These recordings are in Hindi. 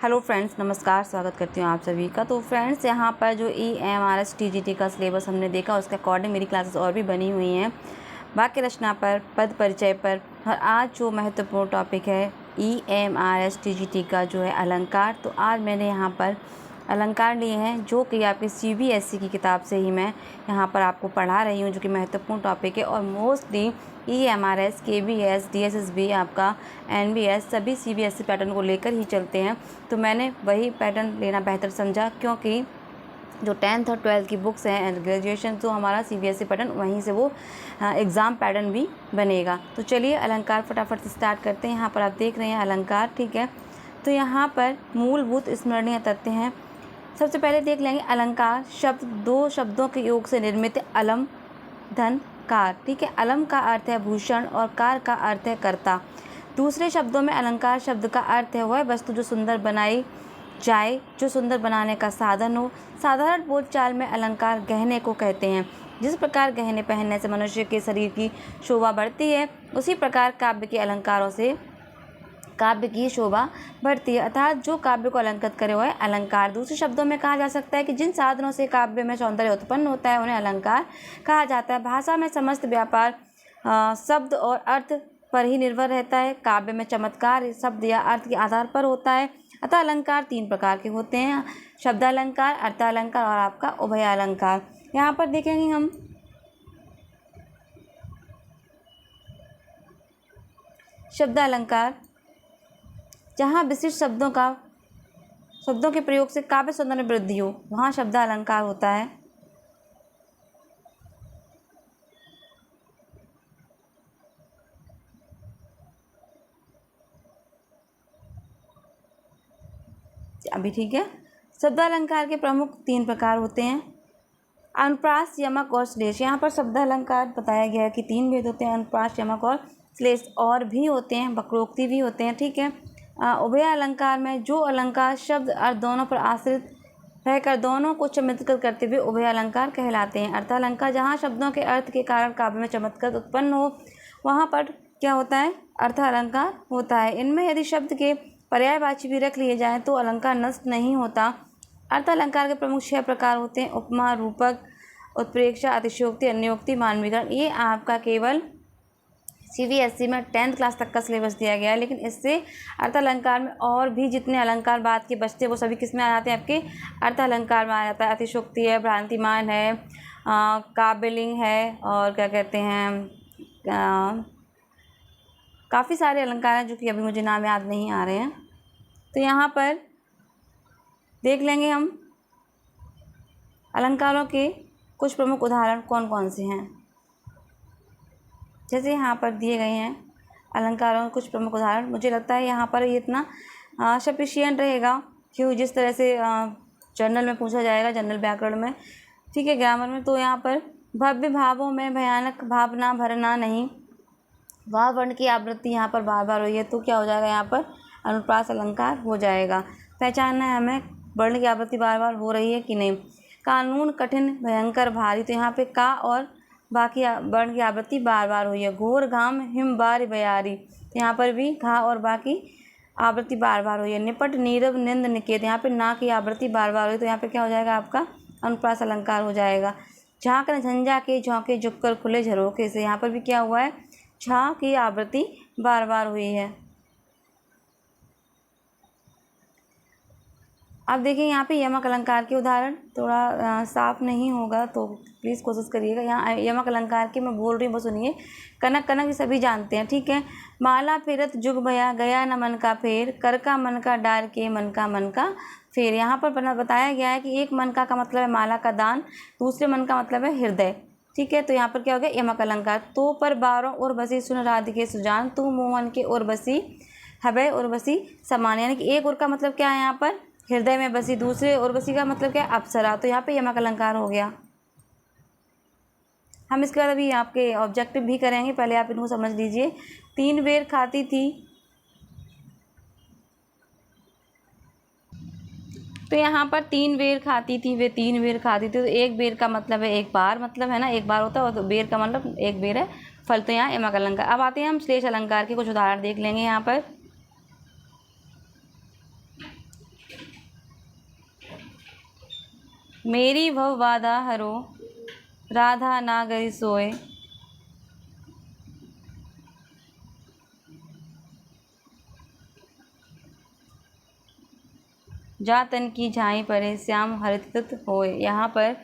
हेलो फ्रेंड्स, नमस्कार। स्वागत करती हूँ आप सभी का। तो फ्रेंड्स, यहाँ पर जो EMRS TGT का सिलेबस हमने देखा, उसके अकॉर्डिंग मेरी क्लासेस और भी बनी हुई हैं वाक्य रचना पर, पद परिचय पर। और आज जो महत्वपूर्ण टॉपिक है EMRS TGT का जो है अलंकार। तो आज मैंने यहाँ पर अलंकार लिए हैं जो कि आपके CBSE की किताब से ही मैं यहाँ पर आपको पढ़ा रही हूँ, जो कि महत्वपूर्ण टॉपिक है। और मोस्टली EMRS, KBS, DSSB, आपका NBS सभी CBSE पैटर्न को लेकर ही चलते हैं। तो मैंने वही पैटर्न लेना बेहतर समझा, क्योंकि जो 10th और 12th की बुक्स हैं एंड ग्रेजुएशन, तो हमारा CBSE पैटर्न वहीं से वो एग्ज़ाम पैटर्न भी बनेगा। तो चलिए अलंकार फटाफट से स्टार्ट करते हैं। यहाँ पर आप देख रहे हैं अलंकार, ठीक है। तो यहाँ पर मूलभूत स्मरणीय तथ्य हैं। सबसे पहले देख लेंगे अलंकार शब्द दो शब्दों के योग से निर्मित अलम धन कार, ठीक है। अलम का अर्थ है भूषण और कार का अर्थ है कर्ता। दूसरे शब्दों में अलंकार शब्द का अर्थ है वह वस्तु जो सुंदर बनाई जाए, जो सुंदर बनाने का साधन हो। साधारण बोलचाल में अलंकार गहने को कहते हैं। जिस प्रकार गहने पहनने से मनुष्य के शरीर की शोभा बढ़ती है, उसी प्रकार काव्य के अलंकारों से काव्य की शोभा बढ़ती है, अर्थात जो काव्य को अलंकृत करे हुए अलंकार। दूसरे शब्दों में कहा जा सकता है कि जिन साधनों से काव्य में सौंदर्य उत्पन्न होता है उन्हें अलंकार कहा जाता है। भाषा में समस्त व्यापार शब्द और अर्थ पर ही निर्भर रहता है। काव्य में चमत्कार शब्द या अर्थ के आधार पर होता है। अतः अलंकार 3 प्रकार के होते हैं: शब्दालंकार, अर्थालंकार और आपका उभयालंकार। यहाँ पर देखेंगे हम शब्दालंकार, जहाँ विशिष्ट शब्दों के प्रयोग से काव्य सौंदर्य में वृद्धि हो, वहाँ शब्दालंकार होता है। अभी ठीक है। शब्दालंकार के प्रमुख 3 प्रकार होते हैं: अनुप्रास, यमक और श्लेष। यहाँ पर शब्दालंकार बताया गया है कि 3 भेद होते हैं: अनुप्रास, यमक और श्लेष। और भी होते हैं, वक्रोक्ति भी होते हैं, ठीक है। उभय अलंकार में जो अलंकार शब्द अर्थ दोनों पर आश्रित रहकर दोनों को चमत्कृत करते हुए उभय अलंकार कहलाते हैं। अर्थालंकार, जहाँ शब्दों के अर्थ के कारण काव्य में चमत्कृत उत्पन्न हो, वहाँ पर क्या होता है? अर्थालंकार होता है। इनमें यदि शब्द के पर्यायवाची भी रख लिए जाएँ तो अलंकार नष्ट नहीं होता। अर्थालंकार के प्रमुख 6 प्रकार होते हैं: उपमा, रूपक, उत्प्रेक्षा, अतिशयोक्ति, अन्योक्ति, मानवीकरण। ये आपका केवल CBSE में 10th क्लास तक का सिलेबस दिया गया है, लेकिन इससे अर्थालंकार में और भी जितने अलंकार बाद के बचते हैं वो सभी किस में आ जाते हैं? आपके अर्थालंकार में आ जाता है। अतिशयोक्ति है, भ्रांतिमान है, काव्यलिंग है, और क्या कहते हैं, काफ़ी सारे अलंकार हैं जो कि अभी मुझे नाम याद नहीं आ रहे हैं। तो यहाँ पर देख लेंगे हम अलंकारों के कुछ प्रमुख उदाहरण कौन कौन से हैं। जैसे यहाँ पर दिए गए हैं अलंकारों के कुछ प्रमुख उदाहरण। मुझे लगता है यहाँ पर ये इतना सफिशिएंट रहेगा, क्यों जिस तरह से जनरल में पूछा जाएगा, जनरल व्याकरण में, ठीक है, ग्रामर में। तो यहाँ पर भव्य भावों में भयानक भावना भरना नहीं, वह वर्ण की आवृत्ति यहाँ पर बार बार हुई है, तो क्या हो जाएगा? यहाँ पर अनुप्रास अलंकार हो जाएगा। पहचानना है हमें वर्ण की आवृत्ति बार बार हो रही है कि नहीं। कानून, कठिन, भयंकर, भारी, तो यहाँ पे का और बाकी वर्ण की आवृत्ति बार बार हुई है। घोर, घाम, हिम, बार, बयारी, तो यहाँ पर भी घा और बाकी आवृत्ति बार बार हुई है। निपट, नीरव, निंद, निकेत, यहाँ पे ना की आवृत्ति बार बार हुई, तो यहाँ पे क्या हो जाएगा? आपका अनुप्रास अलंकार हो जाएगा। झाँक, झंझा के, झोंके, झुककर, खुले, झरोके से, यहाँ पर भी क्या हुआ है? झा की आवृत्ति बार बार हुई है। अब देखिए यहाँ पे यमक अलंकार के उदाहरण, थोड़ा साफ नहीं होगा तो प्लीज़ कोशिश करिएगा। यहाँ यमक अलंकार के मैं बोल रही हूँ, बस सुनिए। कनक, कनक ये सभी जानते हैं, ठीक है। माला फेरत जुग भया, गया न मन का फेर, कर का मन का डार के, मन का फेर। यहाँ पर बताया गया है कि एक मन का मतलब है माला का दान, दूसरे मन का मतलब है हृदय, ठीक है। तो यहाँ पर क्या हो गया? यमक अलंकार। तो पर बारों और बसी सुन राधिके सुजान, तू मोहन के और बसी हवै और बसी समान। यानी कि एक और का मतलब क्या है? यहाँ पर हृदय में बसी, दूसरे और बसी का मतलब क्या है? अप्सरा। तो यहाँ पे यमक अलंकार हो गया। हम इसके बाद अभी आपके ऑब्जेक्टिव भी करेंगे, पहले आप इनको समझ लीजिए। 3 बेर खाती थी, तो यहाँ पर 3 बेर खाती थी, वे 3 बेर खाती थी। तो एक बेर का मतलब है एक बार, मतलब है ना, एक बार होता है, और तो बेर का मतलब एक बेर है, फल। तो यहाँ यमक अलंकार। अब आते हैं हम श्लेष अलंकार के कुछ उदाहरण देख लेंगे। यहाँ पर मेरी भव बाधा हरो, राधा नागरी सोए। जा तन की झाई परे, श्याम हरित होए। यहाँ पर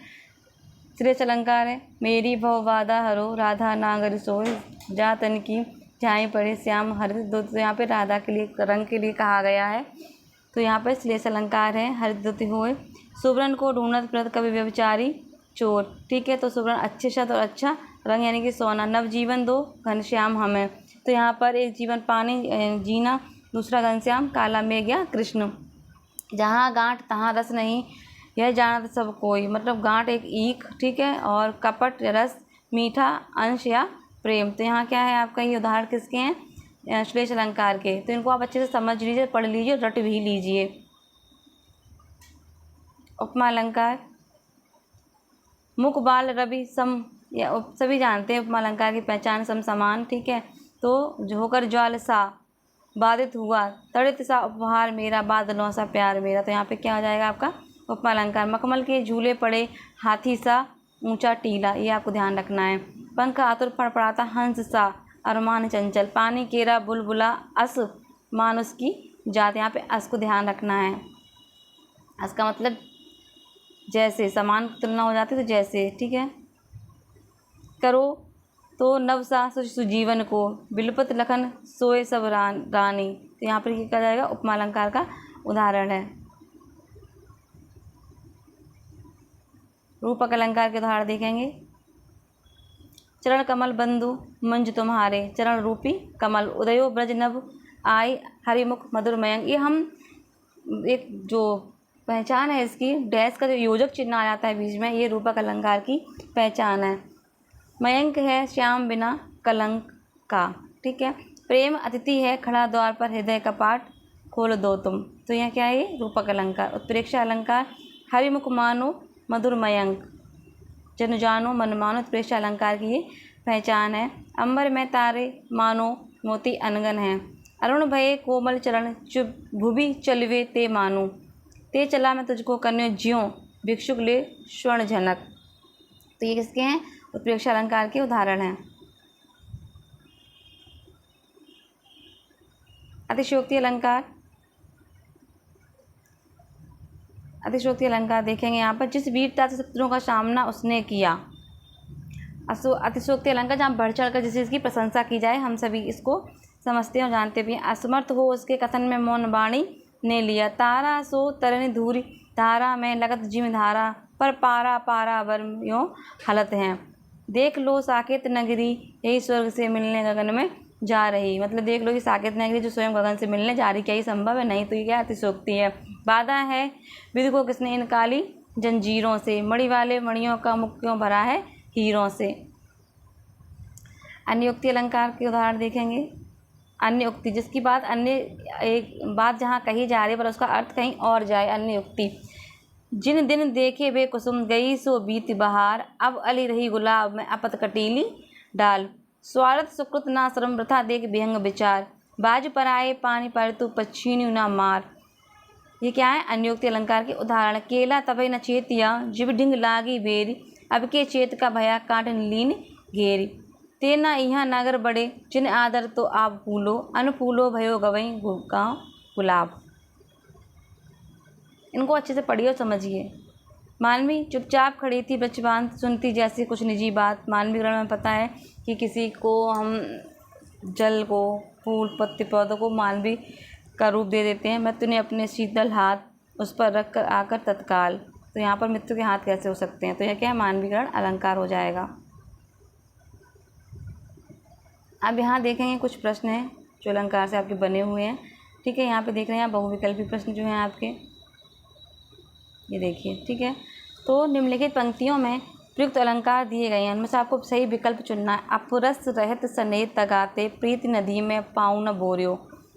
श्रेष्ठ अलंकार है। मेरी भव बाधा हरो, राधा नागर सोए। जा तन की झाई परे, श्याम हरित दुत। तो यहाँ पे राधा के लिए, रंग के लिए कहा गया है। तो यहाँ पर श्लेष अलंकार है। हरित दुत होए। सुवर्ण को ढूंढत प्रत कवि व्यभिचारी चोर। ठीक है, तो सुवर्ण अच्छे शब्द और अच्छा रंग यानी कि सोना। नवजीवन दो घनश्याम हमें। तो यहाँ पर एक जीवन पानी जीना, दूसरा घनश्याम, काला मेघ या कृष्ण। जहाँ गांठ तहाँ रस नहीं, यह जानत सब कोई। मतलब गांठ एक ईख, ठीक है, और कपट रस, मीठा अंश या प्रेम। तो यहाँ क्या है आपका, ये उदाहरण किसके हैं, श्लेष अलंकार के। तो इनको आप अच्छे से समझ लीजिए, पढ़ लीजिए, रट भी लीजिए। उपमा अलंकार, मुख बाल रवि सम, या सभी जानते हैं उपमा अलंकार की पहचान, सम समान। ठीक है, तो जो होकर ज्वाल सा, बाधित हुआ, तड़ित सा उपहार मेरा, बादलों सा प्यार मेरा। तो यहाँ पे क्या हो जाएगा आपका उपमा अलंकार। मखमल के झूले पड़े, हाथी सा ऊंचा टीला, ये आपको ध्यान रखना है। पंख आतुर फड़फड़ाता, हंस सा अरमान चंचल। पानी केरा बुलबुला, अस मानुष की जात। यहाँ पे अस को ध्यान रखना है। अस का मतलब जैसे, समान तुलना हो जाती है तो जैसे। ठीक है, करो तो नवसा सुजीवन को, बिलपत लखन सोए सब रानी। तो यहाँ पर क्या कहा जाएगा, उपमा अलंकार का उदाहरण है। रूपक अलंकार के उदाहरण देखेंगे। चरण कमल बंधु मंज तुम्हारे, चरण रूपी कमल। उदयो ब्रज नभ आई, हरिमुख मधुर मयंक। ये हम एक जो पहचान है इसकी, डैश का जो योजक चिन्ह आ जाता है बीच में, ये रूपक अलंकार की पहचान है। मयंक है श्याम बिना कलंक का। ठीक है, प्रेम अतिथि है, खड़ा द्वार पर हृदय कपाट खोल दो तुम। तो यह क्या है, ये रूपक अलंकार। उत्प्रेक्षा अलंकार, हरिमुख मानो मधुर मयंक, जन जानो मन मानो। उत्प्रेक्षा अलंकार की ये पहचान है। अंबर में तारे मानो मोती अनगन है, अरुण भये कोमल चरण, चुप भुवि चलवे ते मानो। ते चला मैं तुझको कन्यो ज्यों, भिक्षुक ले स्वर्ण झनक। तो ये किसके हैं, उत्प्रेक्षा अलंकार के उदाहरण हैं। अतिशयोक्ति अलंकार, अतिशयोक्ति अलंकार देखेंगे यहाँ पर। जिस वीरता से शत्रुओं का सामना उसने किया। अतिशयोक्ति अलंकार जहाँ बढ़ चढ़ कर जिस चीज़ की प्रशंसा की जाए, हम सभी इसको समझते हैं और जानते भी हैं। असमर्थ हो उसके कथन में मौन वाणी ने लिया, तारा सो तरनी धूरी धारा में लगत जिम धारा, पर पारा पारा वर्म्यों हलत हैं। देख लो साकेत नगरी, यही स्वर्ग से मिलने गगन में जा रही। मतलब देख लो कि साकेत नगरी जो स्वयं गगन से मिलने जा रही, क्या ये संभव है, नहीं। तो ये क्या अतिशयोक्ति है। बाधा है विधि को किसने इन काली जंजीरों से, मणि वाले मणियों का मुख क्यों भरा है हीरों से। अन्य उक्ति अलंकार के उदाहरण देखेंगे। अन्य उक्ति, जिसकी बात अन्य, एक बात जहाँ कही जा रही है पर उसका अर्थ कहीं और जाए, अन्य उक्ति। जिन दिन देखे वे कुसुम, गई सो बीत बहार, अब अली रही गुलाब में अपत कटीली डाल। स्वार्थ सुकृत ना श्रम, वृथा देख विहंग विचार, बाज पर आए पानी पर तू पछीन्यू ना मार। ये क्या है, अन्योक्ति अलंकार के उदाहरण। केला तबई न चेतिया, जिब ढिंग लागी बेरी, अब के चेत का भया काट लीन घेरी। तेना यहाँ नागर बड़े, जिन आदर तो आप फूलो, अनफूलो भयो गवई गाँव गुलाब। इनको अच्छे से पढ़िए और समझिए। मानवी चुपचाप खड़ी थी ब्रजबान, सुनती जैसी कुछ निजी बात। मानवी ग्रहण में पता है कि किसी को हम जल को, फूल पत्ते पौधों को मानवी का रूप दे देते हैं। मैं तूने अपने शीतल हाथ उस पर रख कर आकर तत्काल। तो यहाँ पर मित्र के हाथ कैसे हो सकते हैं, तो यह क्या है, मानवीकरण अलंकार हो जाएगा। अब यहाँ देखेंगे कुछ प्रश्न हैं जो अलंकार से आपके बने हुए हैं। ठीक है, यहाँ पे देख रहे हैं बहुविकल्पी प्रश्न जो हैं आपके, ये देखिए। ठीक है, तो निम्नलिखित पंक्तियों में प्रयुक्त अलंकार दिए गए हैं, उनमें से आपको सही विकल्प चुनना है। अपुरस रहत सनेत तगाते, प्रीति नदी में पाँव न बोरियो।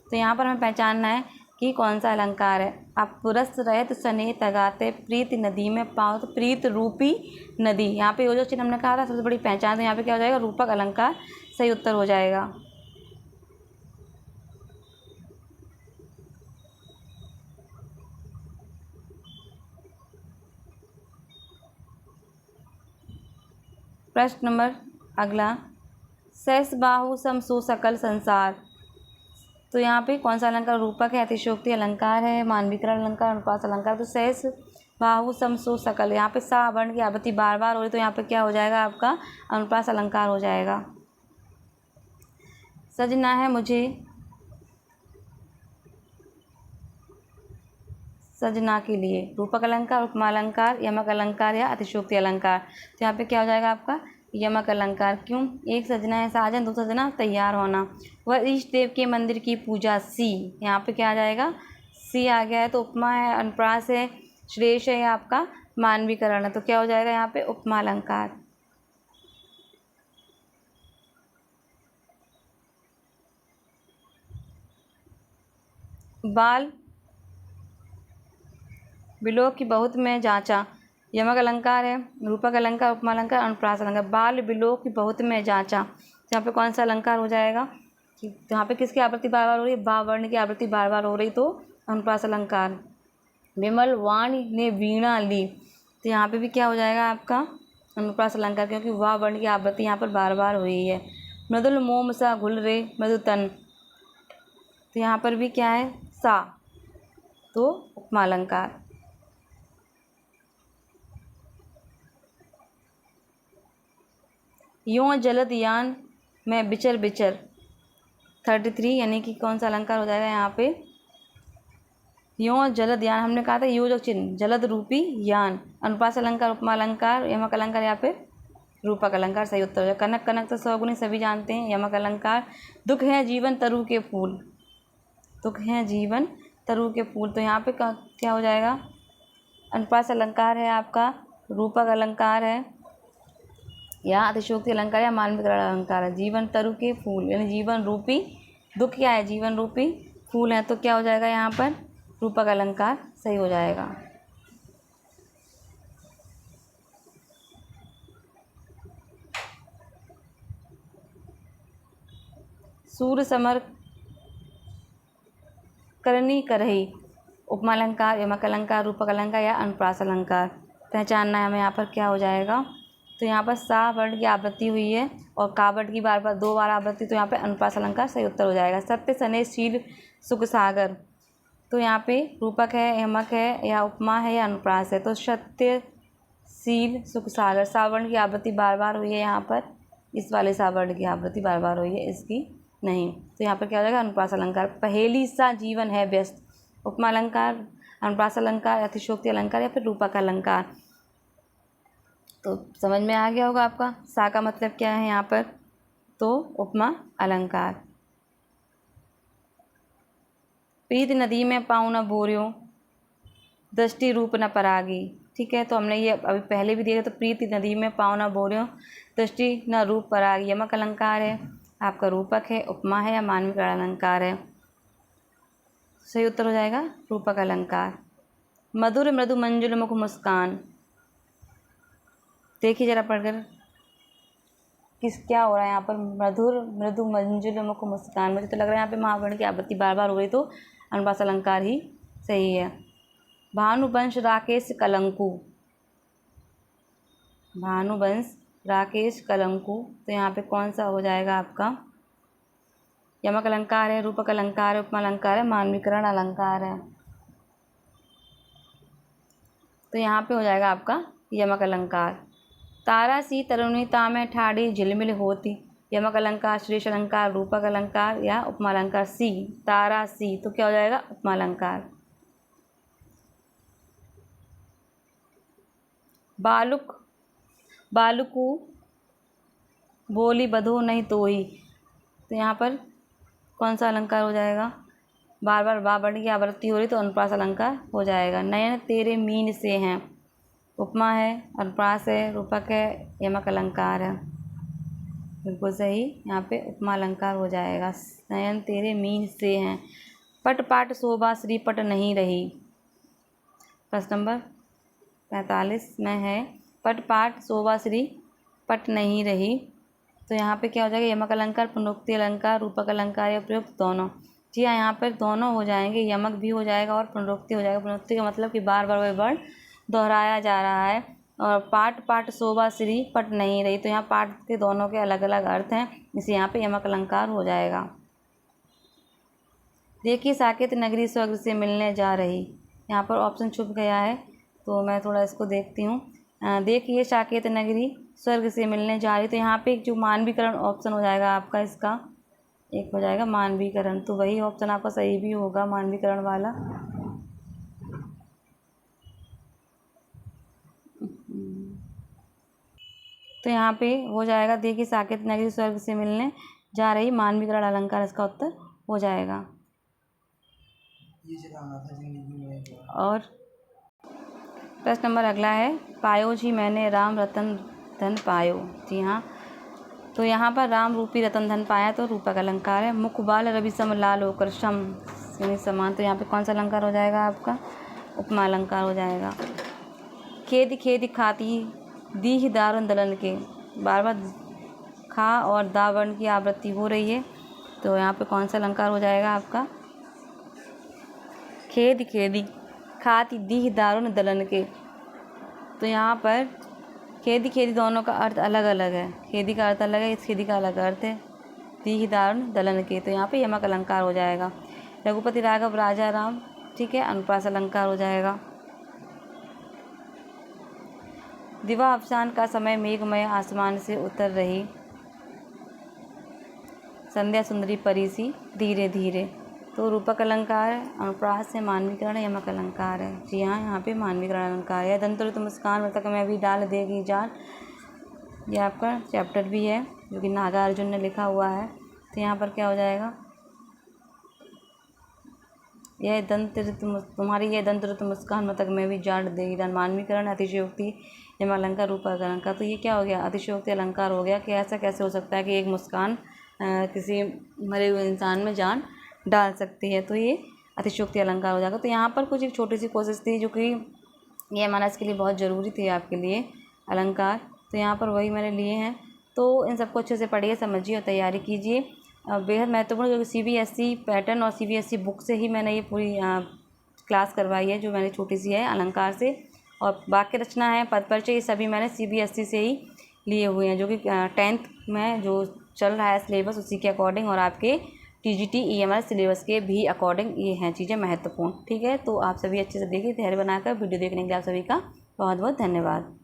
तो यहाँ पर हमें पहचानना है कि कौन सा अलंकार है। अपुरस रहत सनेत तगाते, प्रीति नदी में पाँव, तो प्रीत रूपी नदी। यहाँ पे योजक चिन्ह हमने कहा था सबसे बड़ी पहचान, तो यहाँ पे क्या हो जाएगा, रूपक अलंकार सही उत्तर हो जाएगा। प्रश्न नंबर अगला, सहस बाहु सम सो सकल संसार। तो यहाँ पे कौन सा अलंकार रूपक है, अतिशयोक्ति अलंकार है, मानवीकरण अलंकार, अनुप्रास अलंकार। तो सहस बाहु सम सो सकल, यहाँ पे सा वर्ण की आवृत्ति बार बार हो रही, तो यहाँ पे क्या हो जाएगा आपका अनुप्रास अलंकार हो जाएगा। सजना है मुझे सजना के लिए, रूपक अलंकार, उपमा अलंकार, यमक अलंकार या अतिशयोक्ति अलंकार। तो यहाँ पे क्या हो जाएगा आपका यमक अलंकार। क्यों, एक सजना है साजन, दो सजना तैयार होना, वह इष्ट देव के मंदिर की पूजा सी। यहाँ पे क्या आ जाएगा सी आ गया है, तो उपमा है, अनुप्रास है, श्लेष है आपका मानवीकरण है। तो क्या हो जाएगा यहाँ पे उपमा अलंकार। बाल बिलोक की बहुत में जांचा, यमक अलंकार है, रूपक अलंकार, उपमा अलंकार, अनुप्रास अलंकार। बाल बिलोक की बहुत में जांचा, यहाँ पे कौन सा अलंकार हो जाएगा कि यहाँ पे किसकी आवृत्ति बार बार हो रही है, बा वर्ण की आवृत्ति बार बार हो रही, तो अनुप्रास अलंकार। विमल वाणी ने वीणा ली, तो यहाँ पे भी क्या हो जाएगा आपका अनुप्रास अलंकार, क्योंकि वाह वर्ण की आवृत्ति यहाँ पर बार बार हुई है। मृदुल मोम सा घुल रे मृदुतन, तो यहाँ पर भी क्या है सा, तो उपमा अलंकार। यों जलद यान में बिचर बिचर, 33 यानी कि कौन सा अलंकार हो जाएगा यहाँ पे यों जलद यान। हमने कहा था योजक चिन्ह जलद रूपी यान, अनुप्रास अलंकार, उपमा अलंकार, यमक अलंकार या फिर रूपक अलंकार सही उत्तर हो जाएगा। कनक कनक तो सौगुनी सभी जानते हैं, यमक अलंकार। दुख है जीवन तरु के फूल, दुख है जीवन तरु के फूल, तो यहाँ पे क्या हो जाएगा अनुप्रास अलंकार है आपका, रूपक अलंकार है या अतिशयोक्ति अलंकार या मानवीकरण अलंकार है। जीवन तरु के फूल यानी जीवन रूपी, दुख क्या है जीवन रूपी फूल है, तो क्या हो जाएगा यहाँ पर रूपक अलंकार सही हो जाएगा। सूर समर करनी करही, उपमा अलंकार, यमक अलंकार, रूपक अलंकार या अनुप्रास अलंकार। पहचानना है हमें यहाँ पर क्या हो जाएगा, तो यहाँ पर सा वर्ण की आवृत्ति हुई है और का वर्ण की बार बार दो बार आवृत्ति, तो यहाँ पे अनुप्रास अलंकार सही उत्तर हो जाएगा। सत्य सने शील सुख सागर, तो यहाँ पे रूपक है, यमक है या उपमा है या अनुप्रास है, तो सत्य शील सुख सागर। सा वर्ण की आवृत्ति बार बार हुई है यहाँ पर, इस वाले सा वर्ण की आवृत्ति बार बार हुई है, इसकी नहीं, तो यहाँ पर क्या हो जाएगा अनुप्रास अलंकार। पहेली सा जीवन है व्यस्त, उपमा अलंकार, अनुप्रास अलंकार, अतिशयोक्ति अलंकार या फिर रूपक अलंकार। तो समझ में आ गया होगा आपका सा का मतलब क्या है यहाँ पर, तो उपमा अलंकार। प्रीत नदी में पाँव न बोरियो, दृष्टि रूप न परागी। ठीक है, तो हमने ये अभी पहले भी देखा, तो प्रीत नदी में पाँव न बोरियो, दृष्टि न रूप परागी। यमक अलंकार है आपका, रूपक है, उपमा है या मानवीकरण अलंकार है, सही उत्तर हो जाएगा रूपक अलंकार। मधुर मृदु मंजुल मुख मुस्कान, देखिए जरा पढ़कर क्या हो रहा है यहाँ पर, मधुर मृदु मंजुल मुख मुस्कान। मुझे तो लग रहा है यहाँ पे महावर्ण की आवृत्ति बार बार हो रही, तो अनुप्रास अलंकार ही सही है। भानुवंश राकेश कलंकु, भानुवंश राकेश कलंकु, तो यहाँ पे कौन सा हो जाएगा आपका यमक अलंकार है, रूपक अलंकार है, उपमा अलंकार है, मानवीकरण अलंकार है, तो यहाँ पे हो जाएगा आपका यमक अलंकार। तारा सी तरुणीता में ठाड़ी झिलमिल होती, यमक अलंकार, श्लेष अलंकार, रूपक अलंकार या उपमा अलंकार। सी तारा सी, तो क्या हो जाएगा उपमा अलंकार। बालुक बालुकु बोली बधो नहीं तोही, तो यहाँ पर कौन सा अलंकार हो जाएगा, बार बार बा वर्ण की आवृत्ति हो रही, तो अनुप्रास अलंकार हो जाएगा। नयन तेरे मीन से हैं, उपमा है, अनुप्रास है, रूपक है, यमक अलंकार है, बिल्कुल सही, यहाँ पे उपमा अलंकार हो जाएगा। नयन तेरे मीन से हैं। पट पाट शोभा श्री पट नहीं रही, प्रश्न नंबर 45 में है पट पाट शोभा श्री पट नहीं रही, तो यहाँ पे क्या हो जाएगा यमक अलंकार, पुनरुक्ति अलंकार, रूपक अलंकार या प्रयुक्त दोनों। जी हाँ, यहाँ पर दोनों हो जाएंगे, यमक भी हो जाएगा और पुनरुक्ति हो जाएगा। पुनरुक्ति का मतलब कि बार बार वह वर्ण दोहराया जा रहा है, और पाठ पाठ शोभा श्री पट नहीं रही, तो यहाँ पाठ के दोनों के अलग अलग अर्थ हैं, इसे यहाँ पे यमक अलंकार हो जाएगा। देखिए साकेत नगरी स्वर्ग से मिलने जा रही, यहाँ पर ऑप्शन छुप गया है, तो मैं थोड़ा इसको देखती हूँ। देखिए साकेत नगरी स्वर्ग से मिलने जा रही, तो यहाँ पे जो मानवीकरण ऑप्शन हो जाएगा आपका, इसका एक हो जाएगा मानवीकरण, तो वही ऑप्शन आपका सही भी होगा, मानवीकरण वाला। तो यहाँ पे हो जाएगा, देखिए साकेत नगरी स्वर्ग से मिलने जा रही, मानवीकरण अलंकार इसका उत्तर हो जाएगा। और प्रश्न नंबर अगला है, पायो जी मैंने राम रतन धन पायो। जी हाँ, तो यहाँ पर राम रूपी रतन धन पाया, तो रूपक अलंकार है। मुखबाल रवि सम लाल होकर शम समान, तो यहाँ पे कौन सा अलंकार हो जाएगा आपका, उपमा अलंकार हो जाएगा। खेद खेद खाती दीह दारुण दलन के, बार बार खा और दा वर्ण की आवृत्ति हो रही है, तो यहाँ पे कौन सा अलंकार हो जाएगा आपका, खेद खेदी खाती दीह दारुण दलन के। तो यहाँ पर खेदी खेदी दोनों का अर्थ अलग अलग है, खेदी का अर्थ अलग है, इस खेदी का अलग अर्थ है, दीह दारुण दलन के, तो यहाँ पे यमक अलंकार हो जाएगा। रघुपति राघव राजा राम, ठीक है, अनुप्रास अलंकार हो जाएगा। दिवा अवसान का समय मेघमय आसमान से उतर रही, संध्या सुंदरी परी सी धीरे धीरे, तो रूपक अलंकार है, अनुप्रास से मानवीकरण यमक अलंकार है। जी हाँ, यहाँ पे मानवीकरण अलंकार है। दंतुरित मुस्कान मतलब मैं भी डाल देगी जान, ये आपका चैप्टर भी है जो कि नागार्जुन ने लिखा हुआ है, तो यहाँ पर क्या हो जाएगा, यह दंतरित तुम्हारी यह दंतरित मुस्कान मतलब मैं भी जान देगी जान, मानवीकरण अतिशयोक्ति यमक अलंकार रूपक अलंकार। तो ये क्या हो गया, अतिशयोक्ति अलंकार हो गया कि ऐसा कैसे हो सकता है कि एक मुस्कान किसी मरे हुए इंसान में जान डाल सकती है, तो ये अतिशयोक्ति अलंकार हो जाएगा। तो यहाँ पर कुछ एक छोटी सी कोशिश थी जो कि ये हमारा इसके लिए बहुत ज़रूरी थी आपके लिए अलंकार, तो यहाँ पर वही मैंने लिए हैं। तो इन सबको अच्छे से पढ़िए, समझिए और तैयारी कीजिए। बेहद महत्वपूर्ण, जो CBSE पैटर्न और CBSE बुक से ही मैंने ये पूरी क्लास करवाई है, जो मैंने छोटी सी है अलंकार से, और वाक्य रचना है, पद परिचय, ये सभी मैंने CBSE से ही लिए हुए हैं, जो कि 10th में जो चल रहा है सिलेबस उसी के अकॉर्डिंग, और आपके TGT EMR सिलेबस के भी अकॉर्डिंग ये हैं चीज़ें महत्वपूर्ण। ठीक है, तो आप सभी अच्छे से देखिए, धैर्य बनाकर वीडियो देखने के लिए आप सभी का बहुत बहुत धन्यवाद।